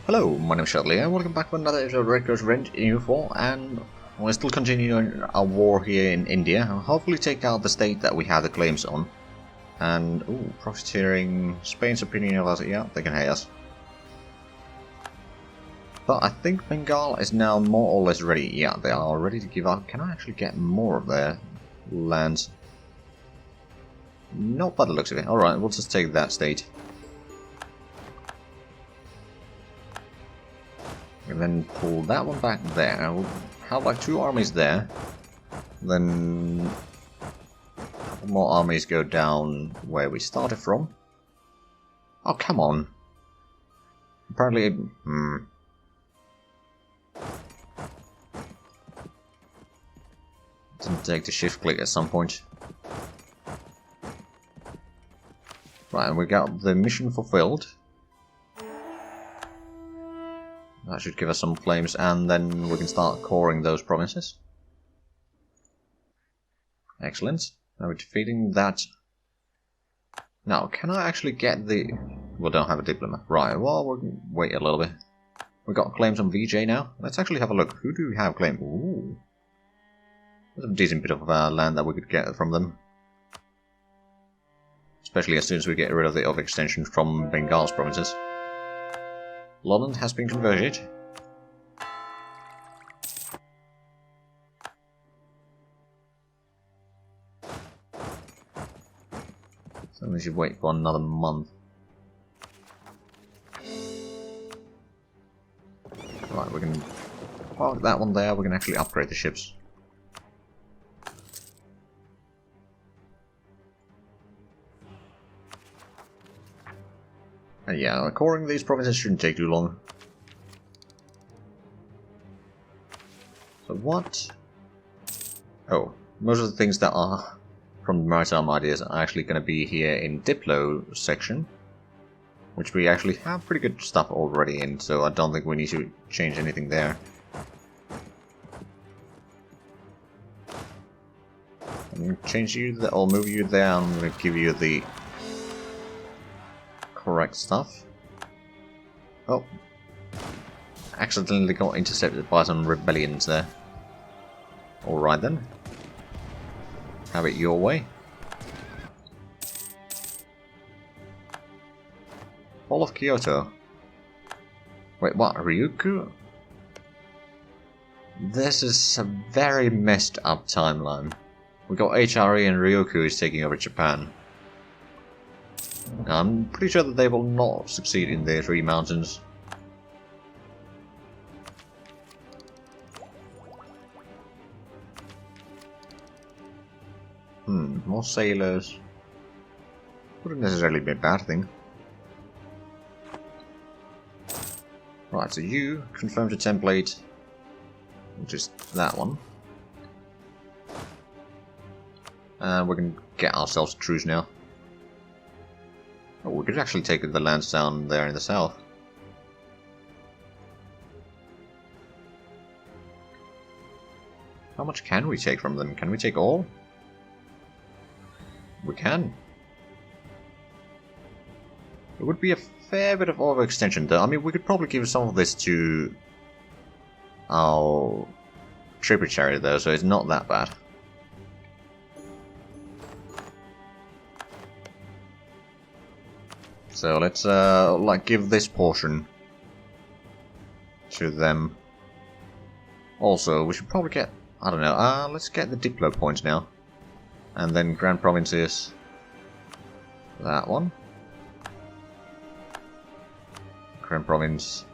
Hello, my name is Shirley and welcome back to another episode of Redcoat EU4, and we're still continuing our war here in India and hopefully take out the state that we have the claims on. And, profiteering, Spain's opinion of us, yeah, they can hate us. But I think Bengal is now more or less ready. Yeah, they are ready to give up. Can I actually get more of their lands? Not by the looks of it. Alright, we'll just take that state. And then pull that one back there. We'll have like 2 armies there. Then a couple more armies go down where we started from. Oh, come on. Apparently, didn't take the shift click at some point. Right, and we got the mission fulfilled. That should give us some flames, and then we can start coring those provinces. Excellent. Now we're defeating that. Now, can I actually get the... We don't have a diplomat. Right, well, we'll wait a little bit. We got claims on VJ now. Let's actually have a look. Who do we have claim? Ooh. There's a decent bit of land that we could get from them. Especially as soon as we get rid of the overextension from Bengal's provinces. London has been converted. So we should wait for another month. Right, we can park that one there, we can actually upgrade the ships. And yeah, coring these provinces shouldn't take too long. So what? Oh, most of the things that are from the maritime ideas are actually going to be here in Diplo section. Which we actually have pretty good stuff already in, so I don't think we need to change anything there. I'm going to change you, I'll move you there, I'm going to give you the correct stuff. Oh. Accidentally got intercepted by some rebellions there. Alright then. Have it your way. Fall of Kyoto. Wait, what? Ryukyu? This is a very messed up timeline. We got HRE and Ryukyu is taking over Japan. I'm pretty sure that they will not succeed in their 3 mountains. More sailors. Wouldn't necessarily be a bad thing. Right, so you confirm the template, which is that one. And we can get ourselves a truce now. Oh, we could actually take the lands down there in the south. How much can we take from them? Can we take all? We can. It would be a fair bit of overextension though. I mean, we could probably give some of this to our tributary though, so it's not that bad. So let's like give this portion to them. Also, we should probably get, I don't know, let's get the Diplo points now. And then Grand Provinces. That one. Grand Province.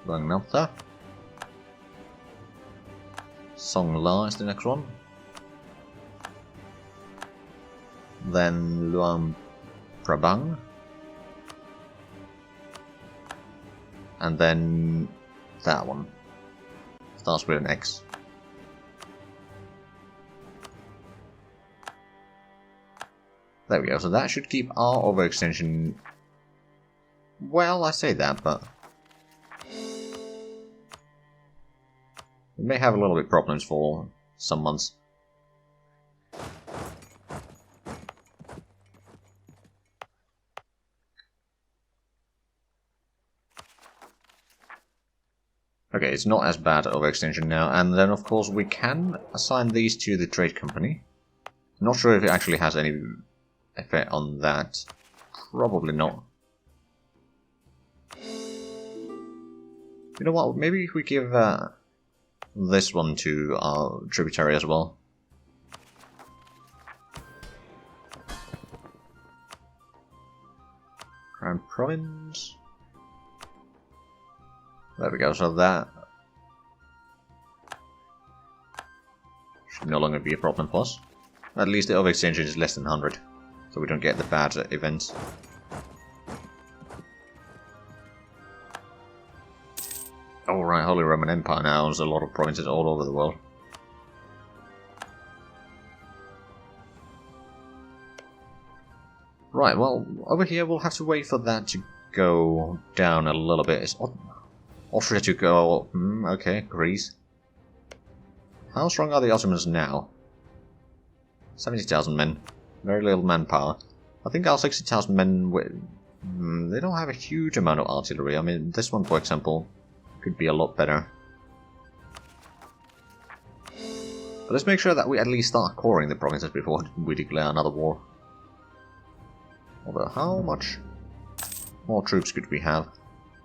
Langnapta. Songla is the next one. Then Luang Prabang. And then that one. Starts with an X. There we go, so that should keep our overextension... Well, I say that, but... we may have a little bit problems for some months. Okay, it's not as bad overextension now, and then of course we can assign these to the trade company. Not sure if it actually has any effect on that. Probably not. You know what, maybe if we give this one to our tributary as well. Crown Province. There we go, so that should no longer be a problem for us. At least the overextension is less than 100, so we don't get the bad events. Alright, Holy Roman Empire now owns a lot of provinces all over the world. Right, well, over here we'll have to wait for that to go down a little bit. It's Austria to go... okay, Greece. How strong are the Ottomans now? 70,000 men. Very little manpower. I think our 60,000 men... they don't have a huge amount of artillery. I mean, this one, for example, could be a lot better. But let's make sure that we at least start coring the provinces before we declare another war. Although, how much more troops could we have?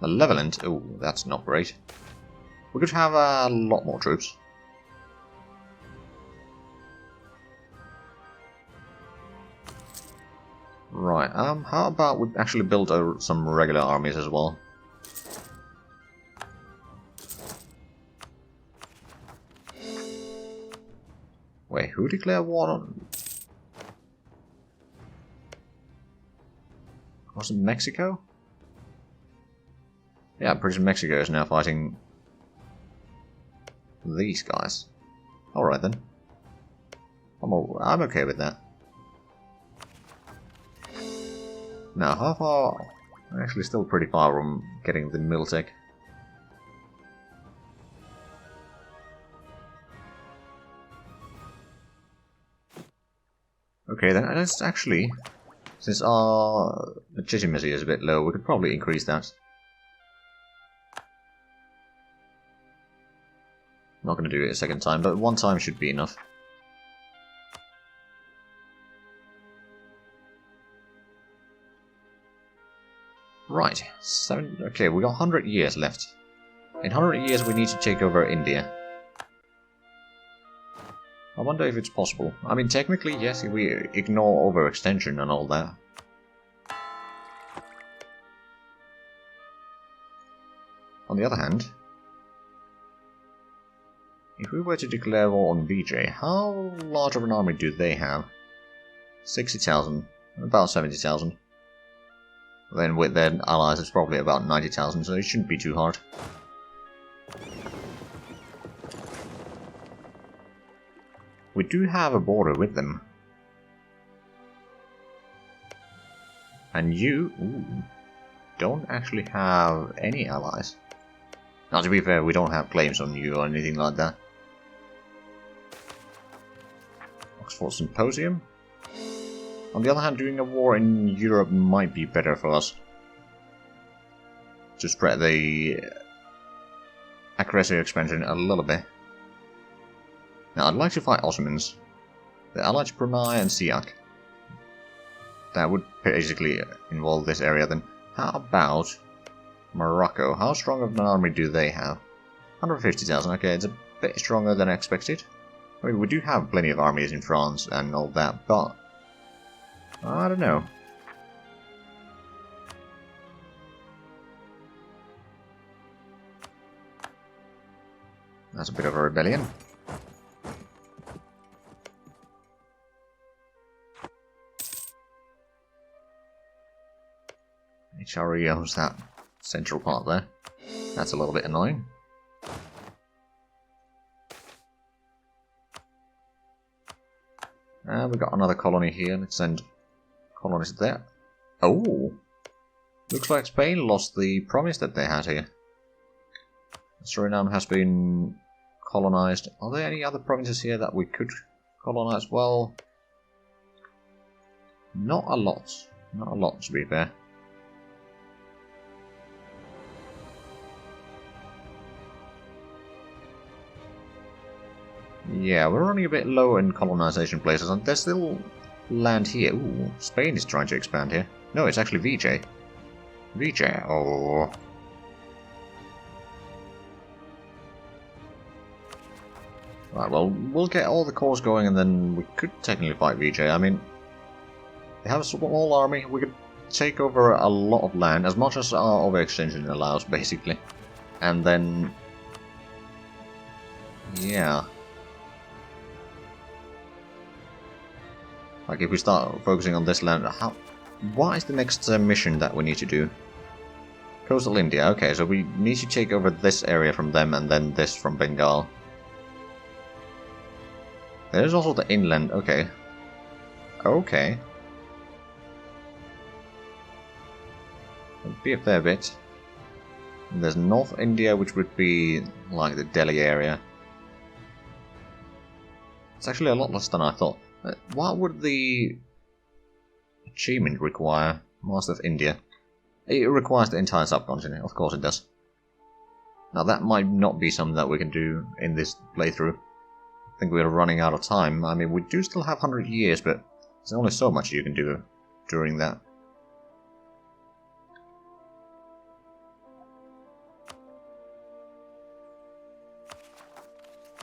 Malevolent? Oh, that's not great. We could have a lot more troops. Right, how about we actually build some regular armies as well? Wait, who declared war on... Was it Mexico? Yeah, I'm pretty sure Mexico is now fighting these guys. Alright then. I'm okay with that. Now, how far... I'm actually still pretty far from getting the Miltech. Okay, then let's actually... Since our legitimacy is a bit low, we could probably increase that. Not going to do it a second time, but one time should be enough. Right, okay, we got 100 years left. In 100 years we need to take over India. I wonder if it's possible. I mean, technically, yes, if we ignore overextension and all that. On the other hand, if we were to declare war on VJ, how large of an army do they have? 60,000, about 70,000. Then with their allies it's probably about 90,000, so it shouldn't be too hard. We do have a border with them. And you don't actually have any allies. Now, to be fair, we don't have claims on you or anything like that. Oxford Symposium. On the other hand, doing a war in Europe might be better for us. To spread the aggressive expansion a little bit. Now, I'd like to fight Ottomans. The allied to Brunei and Siak. That would basically involve this area then. How about Morocco? How strong of an army do they have? 150,000, okay, it's a bit stronger than expected. I mean, we do have plenty of armies in France and all that, but... I don't know. That's a bit of a rebellion. HRE owns that central part there. That's a little bit annoying. And we've got another colony here. Let's send colonies there. Oh! Looks like Spain lost the promise that they had here. Suriname has been colonized. Are there any other provinces here that we could colonize? Well, not a lot. Not a lot, to be fair. Yeah, we're running a bit low in colonization places, and there's still land here. Ooh, Spain is trying to expand here. No, it's actually VJ. VJ, oh. Right, well, we'll get all the cores going and then we could technically fight VJ. I mean, they have a small army, we could take over a lot of land, as much as our overextension allows, basically. And then... yeah. Like, if we start focusing on this land, what is the next mission that we need to do? Coastal India, okay, so we need to take over this area from them and then this from Bengal. There's also the inland, okay. Okay. It'd be a fair bit. And there's North India, which would be like the Delhi area. It's actually a lot less than I thought. What would the achievement require? Master of India. It requires the entire subcontinent, of course it does. Now that might not be something that we can do in this playthrough. I think we're running out of time. I mean, we do still have 100 years, but there's only so much you can do during that.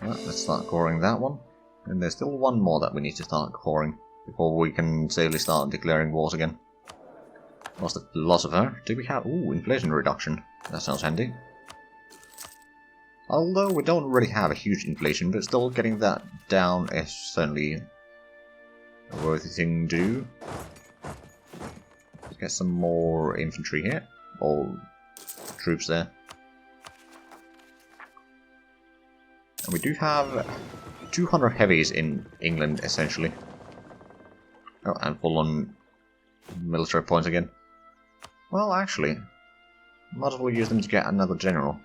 Well, let's start coring that one. And there's still one more that we need to start coring before we can safely start declaring wars again. Lost the philosopher. Do we have... ooh, inflation reduction. That sounds handy. Although we don't really have a huge inflation, but still getting that down is certainly a worthy thing to do. Let's get some more infantry here. Or troops there. And we do have 200 heavies in England, essentially. Oh, and full on military points again. Well, actually, might as well use them to get another general.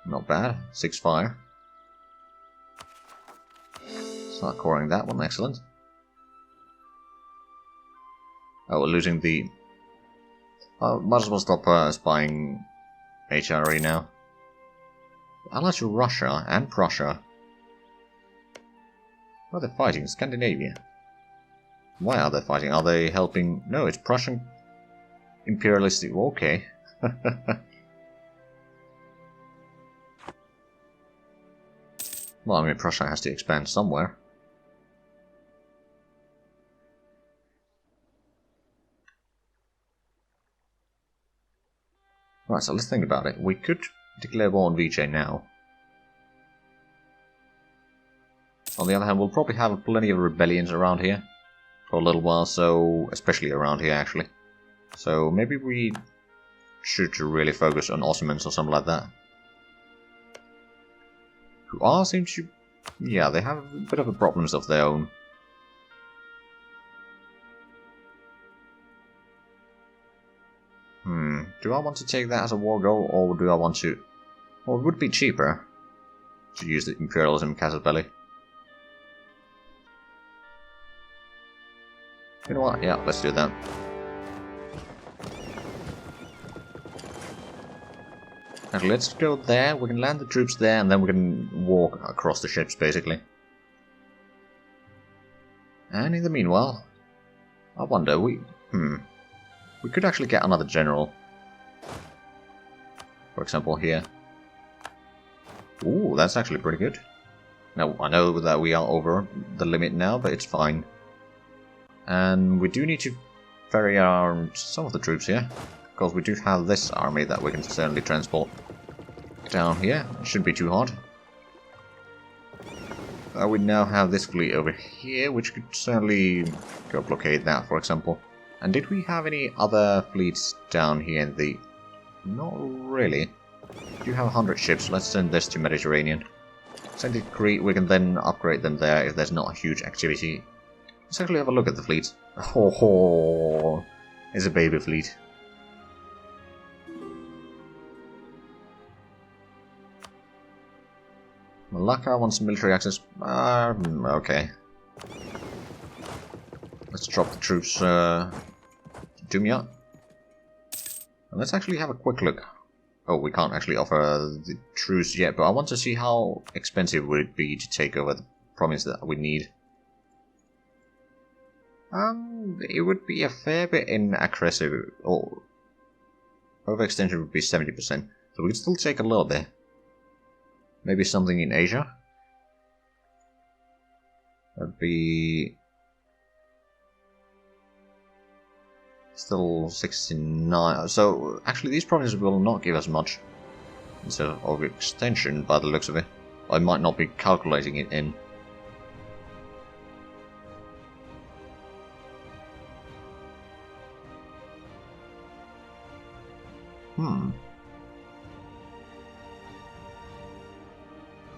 Not bad. 6 fire. Start coring that one, excellent. Oh, we're losing the... oh, might as well stop spying HRE now. Allies to Russia and Prussia. Why are they fighting? Scandinavia. Why are they fighting? Are they helping? No, it's Prussian imperialistic. Okay. Well, I mean, Prussia has to expand somewhere. Right, so let's think about it. We could declare war on VJ now. On the other hand, we'll probably have plenty of rebellions around here for a little while, so especially around here actually. So maybe we should really focus on Ottomans or something like that. Who are seem to... yeah, they have a bit of a problems of their own. Do I want to take that as a war goal, or do I want to... well, it would be cheaper to use the imperialism casus belli. You know what? Yeah, let's do that. And let's go there, we can land the troops there, and then we can walk across the ships, basically. And in the meanwhile, I wonder, we could actually get another general. For example, here. Ooh, that's actually pretty good. Now, I know that we are over the limit now, but it's fine. And we do need to ferry around some of the troops here, because we do have this army that we can certainly transport down here. It shouldn't be too hard. We now have this fleet over here, which could certainly go blockade that, for example. And did we have any other fleets down here in the... not really. We do have 100 ships. Let's send this to Mediterranean. Send it to Crete, we can then upgrade them there if there's not a huge activity. Let's actually have a look at the fleet. Oh, it's a baby fleet. Malacca wants military access. Okay. Let's drop the troops to Dumia. And let's actually have a quick look Oh, we can't actually offer the truce yet, but I want to see how expensive would it be to take over the province that we need. It would be a fair bit in aggressive, or overextension would be 70%, so we could still take a little bit. Maybe something in Asia? That'd be still 69. So actually these provinces will not give us much instead of extension by the looks of it. I might not be calculating it in.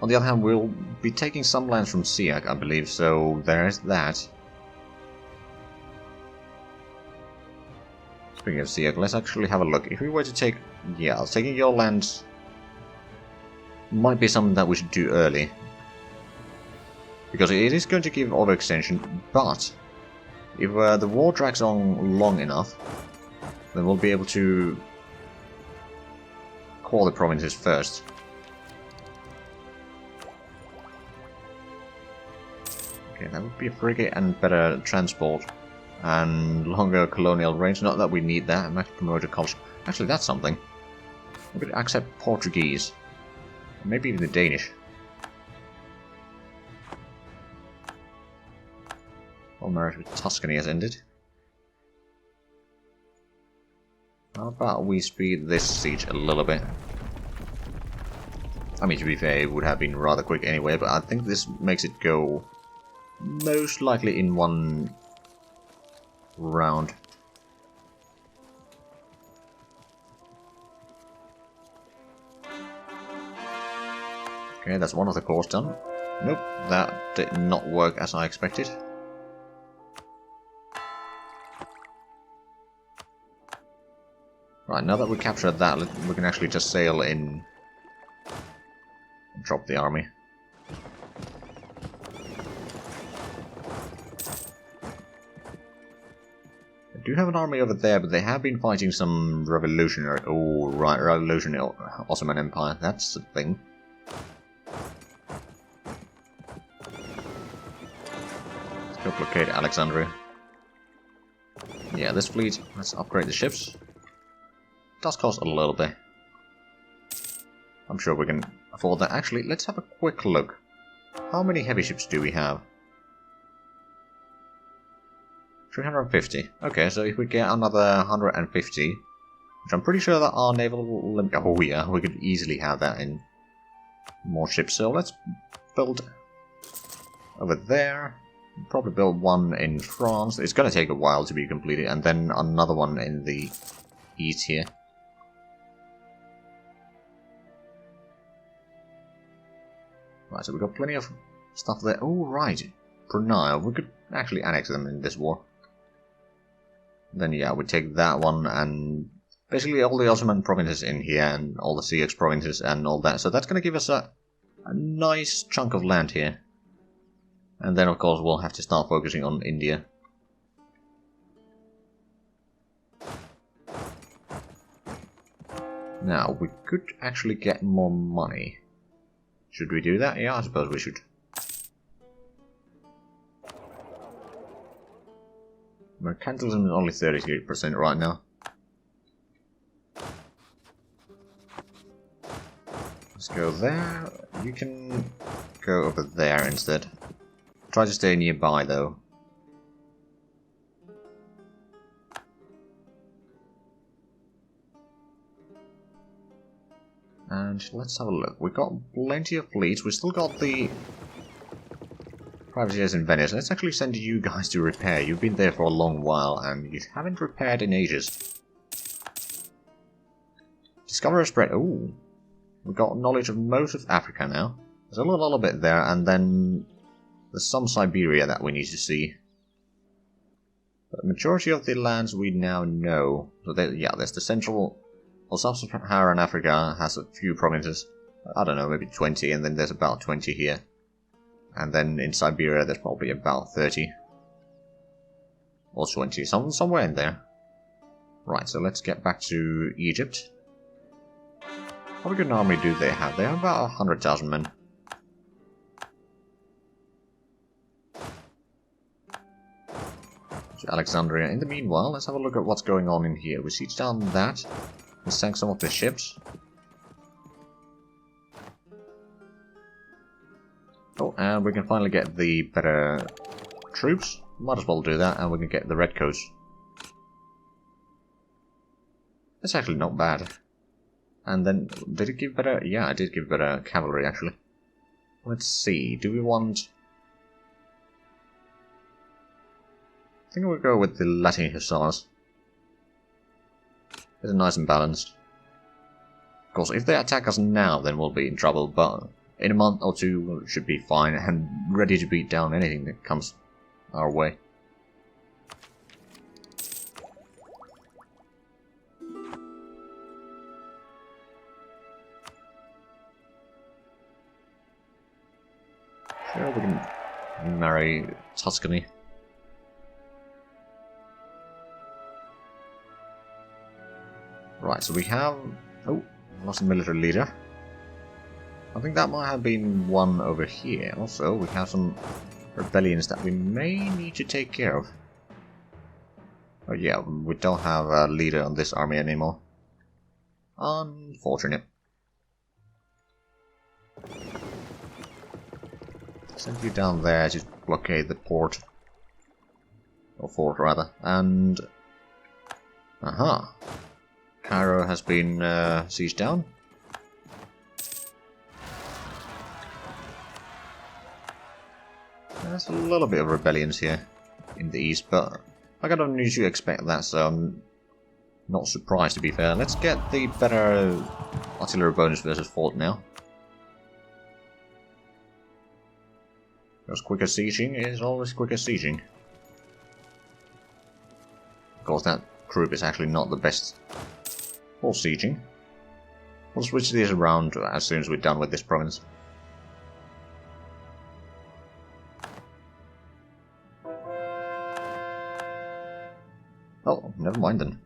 On the other hand, we'll be taking some lands from Siak, I believe, so there's that. Speaking of Siak, let's actually have a look. If we were to take... yeah, taking your lands might be something that we should do early. Because it is going to give overextension, but if the war drags on long enough, then we'll be able to call the provinces first. Okay, that would be a frigate and better transport. And longer colonial range, not that we need that. I'm actually promoted culture. Actually, that's something. We could accept Portuguese. Maybe even the Danish. All marriage with Tuscany has ended. How about we speed this siege a little bit? I mean, to be fair, it would have been rather quick anyway, but I think this makes it go most likely in one round. Okay, that's one of the cores done. Nope, that did not work as I expected. Right, now that we captured that, we can actually just sail in and drop the army. I do have an army over there, but they have been fighting some revolutionary... oh, right, revolutionary Ottoman Empire. That's the thing. Let's go blockade Alexandria. Yeah, this fleet, let's upgrade the ships. It does cost a little bit. I'm sure we can afford that. Actually, let's have a quick look. How many heavy ships do we have? 350. Okay, so if we get another 150, which I'm pretty sure that our naval limit... oh yeah, we could easily have that in more ships. So let's build over there. Probably build one in France. It's going to take a while to be completed, and then another one in the east here. Right, so we've got plenty of stuff there. Oh, right. Brunei. We could actually annex them in this war. Then, yeah, we take that one and basically all the Ottoman provinces in here and all the CX provinces and all that. So that's going to give us a nice chunk of land here. And then, of course, we'll have to start focusing on India. Now, we could actually get more money. Should we do that? Yeah, I suppose we should. Mercantilism is only 38% right now. Let's go there. You can go over there instead. Try to stay nearby though. And let's have a look. We've got plenty of fleets. We've still got the privateers in Venice. Let's actually send you guys to repair. You've been there for a long while and you haven't repaired in ages. Discover a spread. Ooh. We've got knowledge of most of Africa now. There's a little bit there, and then there's some Siberia that we need to see. But the majority of the lands we now know. So yeah, there's the central... well, Sub-Saharan Africa has a few provinces. I don't know, maybe 20, and then there's about 20 here. And then in Siberia there's probably about 30. Or 20, somewhere in there. Right, so let's get back to Egypt. How big an army do they have? They have about 100,000 men. To Alexandria. In the meanwhile, let's have a look at what's going on in here. We siege down that. We sank some of the ships. Oh, and we can finally get the better troops. Might as well do that, and we can get the Redcoats. That's actually not bad. And then, did it give better? Yeah, it did give better cavalry, actually. Let's see, do we want... I think we'll go with the Latin Hussars. It's nice and balanced. Of course, if they attack us now, then we'll be in trouble, but in a month or two, we should be fine and ready to beat down anything that comes our way. Sure, we can marry Tuscany. Right, so we have... Oh, lost a military leader. I think that might have been one over here. Also, we have some rebellions that we may need to take care of. Oh yeah, we don't have a leader on this army anymore. Unfortunate. Send you down there to blockade the port. Or fort, rather. And... Aha! Cairo has been sieged down. There's a little bit of rebellions here in the east, but I kind of usually expect that, so I'm not surprised, to be fair. Let's get the better artillery bonus versus fort now. Because quicker sieging is always quicker sieging. Of course, that group is actually not the best for sieging. We'll switch these around as soon as we're done with this province. Oh, never mind then.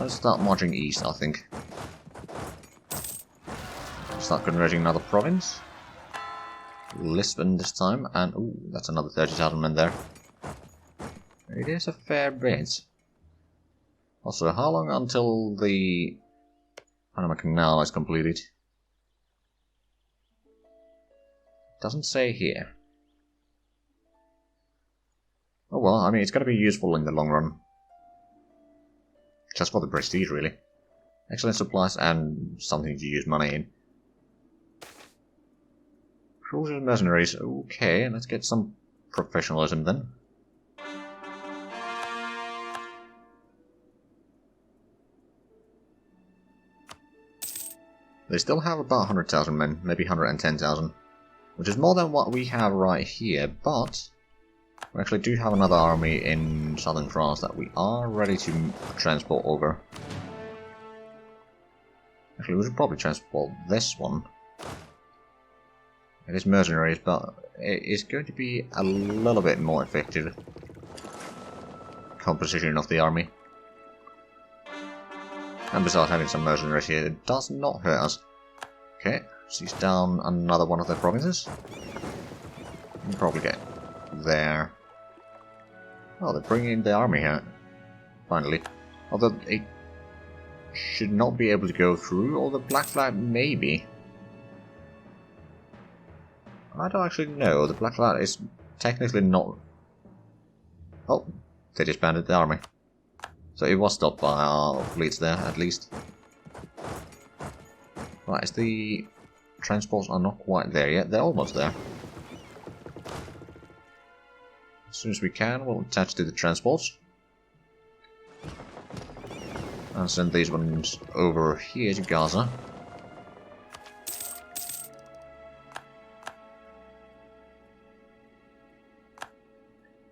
Let's start marching east, I think. Start converting another province. Lisbon this time, and ooh, that's another 30,000 men there. It is a fair bit. Also, how long until the Panama Canal is completed? Doesn't say here. Oh well, I mean, it's going to be useful in the long run. Just for the prestige, really. Excellent supplies and something to use money in. Cruisers mercenaries, okay, let's get some professionalism then. They still have about 100,000 men, maybe 110,000. Which is more than what we have right here, but... we actually do have another army in southern France that we are ready to transport over. Actually, we should probably transport this one. It is mercenaries, but it is going to be a little bit more effective composition of the army. And besides, having some mercenaries here does not hurt us. Okay, seize down another one of their provinces. We can probably get there. Oh, they're bringing in the army here. Finally. Although it should not be able to go through, or the Black Flag maybe. I don't actually know. The Black Flag is technically not... Oh, they disbanded the army. So it was stopped by our fleets there, at least. Right, as the transports are not quite there yet. They're almost there. As soon as we can, we'll attach to the transports. And send these ones over here to Gaza.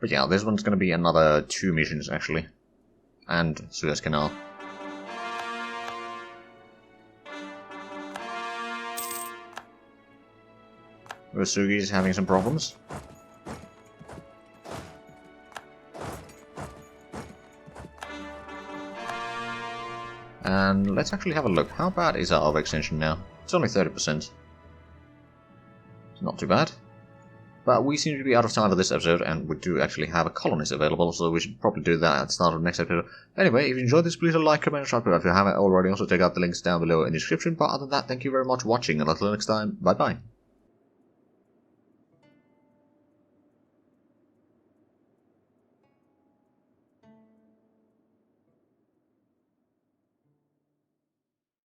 But yeah, this one's going to be another 2 missions, actually. And Suez Canal. Uesugi is having some problems. And let's actually have a look. How bad is our overextension now? It's only 30%. It's not too bad. But we seem to be out of time for this episode, and we do actually have a colonist available, so we should probably do that at the start of the next episode. Anyway, if you enjoyed this, please like, comment, and subscribe if you haven't already. Also check out the links down below in the description. But other than that, thank you very much for watching, and until next time, bye bye.